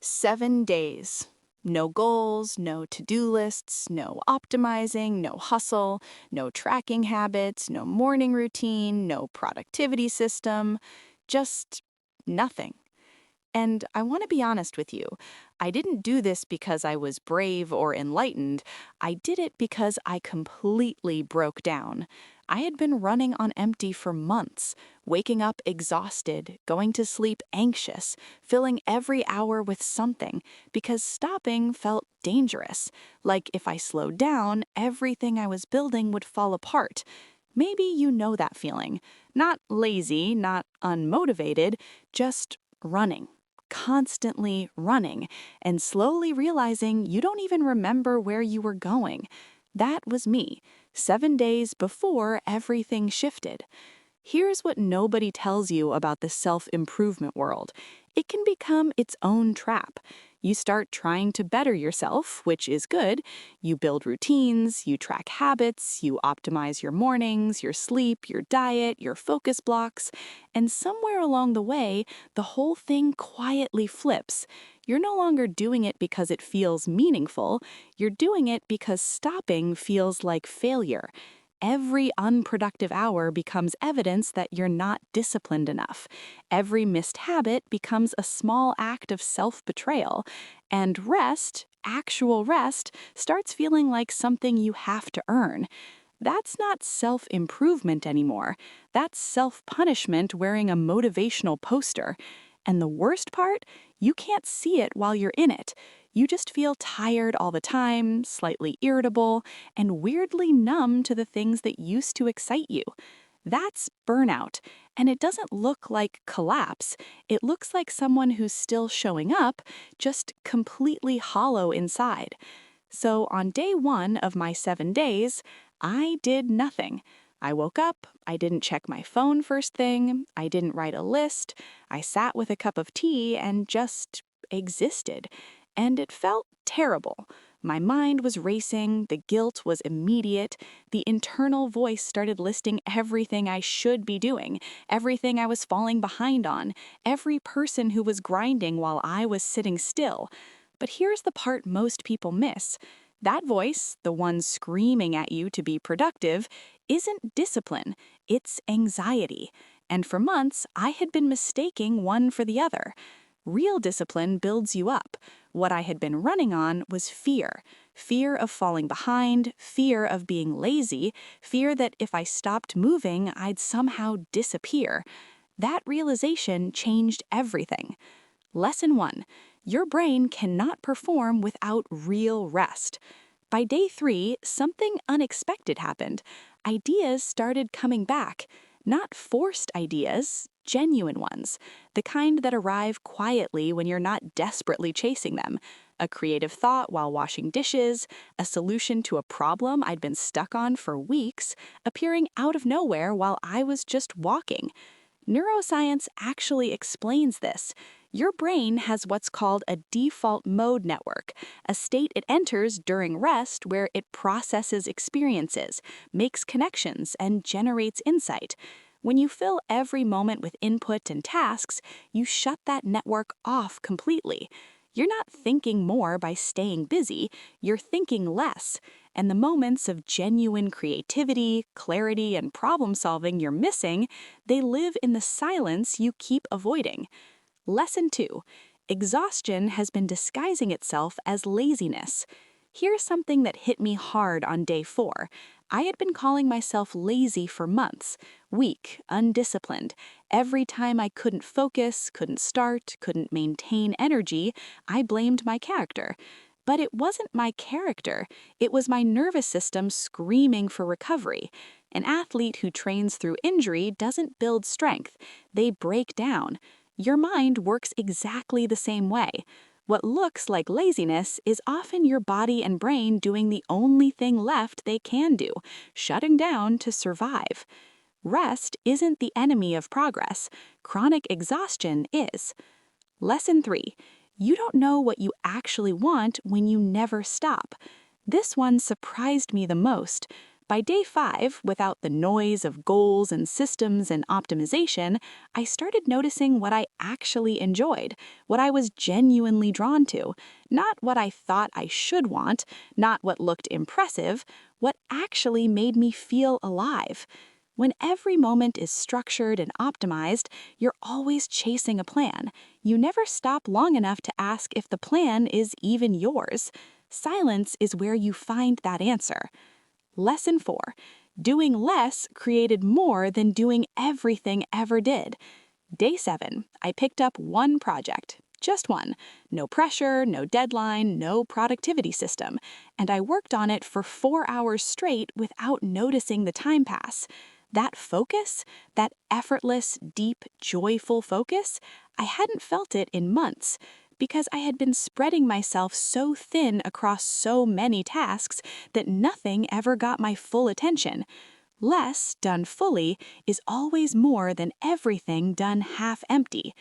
7 days. No goals, no to-do lists, no optimizing, no hustle, no tracking habits, no morning routine, no productivity system, just nothing. And I want to be honest with you. I didn't do this because I was brave or enlightened. I did it because I completely broke down. I had been running on empty for months, waking up exhausted, going to sleep anxious, filling every hour with something, because stopping felt dangerous. Like if I slowed down, everything I was building would fall apart. Maybe you know that feeling. Not lazy, not unmotivated, just running, constantly running, and slowly realizing you don't even remember where you were going. That was me, 7 days before everything shifted. Here's what nobody tells you about the self-improvement world. It can become its own trap. You start trying to better yourself, which is good. You build routines, you track habits, you optimize your mornings, your sleep, your diet, your focus blocks, and somewhere along the way, the whole thing quietly flips. You're no longer doing it because it feels meaningful. You're doing it because stopping feels like failure. Every unproductive hour becomes evidence that you're not disciplined enough. Every missed habit becomes a small act of self-betrayal. And rest, actual rest, starts feeling like something you have to earn. That's not self-improvement anymore. That's self-punishment wearing a motivational poster. And the worst part? You can't see it while you're in it. You just feel tired all the time, slightly irritable, and weirdly numb to the things that used to excite you. That's burnout, and it doesn't look like collapse. It looks like someone who's still showing up, just completely hollow inside. So on day 1 of my 7 days, I did nothing. I woke up, I didn't check my phone first thing, I didn't write a list, I sat with a cup of tea and just existed. And it felt terrible. My mind was racing, the guilt was immediate, the internal voice started listing everything I should be doing, everything I was falling behind on, every person who was grinding while I was sitting still. But here's the part most people miss. That voice, the one screaming at you to be productive, isn't discipline, it's anxiety. And for months, I had been mistaking one for the other. Real discipline builds you up. What I had been running on was fear. Fear of falling behind, fear of being lazy, fear that if I stopped moving, I'd somehow disappear. That realization changed everything. Lesson 1. Your brain cannot perform without real rest. By day 3, something unexpected happened. Ideas started coming back. Not forced ideas, genuine ones. The kind that arrive quietly when you're not desperately chasing them. A creative thought while washing dishes, a solution to a problem I'd been stuck on for weeks, appearing out of nowhere while I was just walking. Neuroscience actually explains this. Your brain has what's called a default mode network, a state it enters during rest where it processes experiences, makes connections, and generates insight. When you fill every moment with input and tasks, you shut that network off completely. You're not thinking more by staying busy, you're thinking less. And the moments of genuine creativity, clarity, and problem solving you're missing, they live in the silence you keep avoiding. Lesson 2. Exhaustion has been disguising itself as laziness. Here's something that hit me hard on day 4. I had been calling myself lazy for months, weak, undisciplined. Every time I couldn't focus, couldn't start, couldn't maintain energy, I blamed my character. But it wasn't my character, it was my nervous system screaming for recovery. An athlete who trains through injury doesn't build strength, they break down. Your mind works exactly the same way. What looks like laziness is often your body and brain doing the only thing left they can do, shutting down to survive. Rest isn't the enemy of progress. Chronic exhaustion is. Lesson 3. You don't know what you actually want when you never stop. This one surprised me the most. By day 5, without the noise of goals and systems and optimization, I started noticing what I actually enjoyed, what I was genuinely drawn to, not what I thought I should want, not what looked impressive, what actually made me feel alive. When every moment is structured and optimized, you're always chasing a plan. You never stop long enough to ask if the plan is even yours. Silence is where you find that answer. Lesson 4. Doing less created more than doing everything ever did. Day 7. I picked up one project. Just one. No pressure, no deadline, no productivity system. And I worked on it for 4 hours straight without noticing the time pass. That focus, that effortless, deep, joyful focus, I hadn't felt it in months, because I had been spreading myself so thin across so many tasks that nothing ever got my full attention. Less done fully is always more than everything done half empty.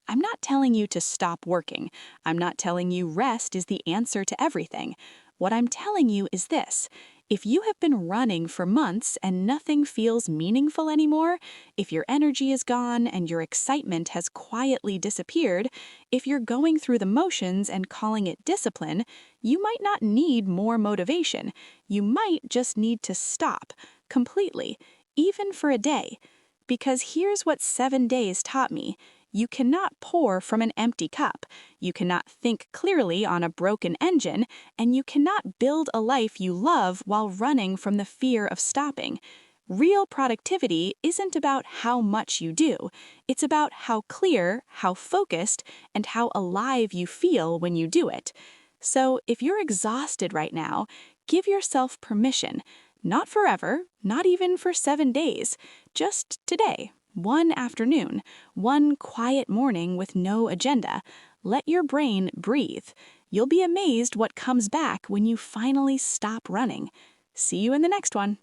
I'm not telling you to stop working. I'm not telling you rest is the answer to everything. What I'm telling you is this. If you have been running for months and nothing feels meaningful anymore, if your energy is gone and your excitement has quietly disappeared, if you're going through the motions and calling it discipline, you might not need more motivation. You might just need to stop completely, even for a day. Because here's what 7 days taught me. You cannot pour from an empty cup. You cannot think clearly on a broken engine, and you cannot build a life you love while running from the fear of stopping. Real productivity isn't about how much you do. It's about how clear, how focused, and how alive you feel when you do it. So if you're exhausted right now, give yourself permission. Not forever, not even for 7 days, just today. One afternoon, one quiet morning with no agenda. Let your brain breathe. You'll be amazed what comes back when you finally stop running. See you in the next one.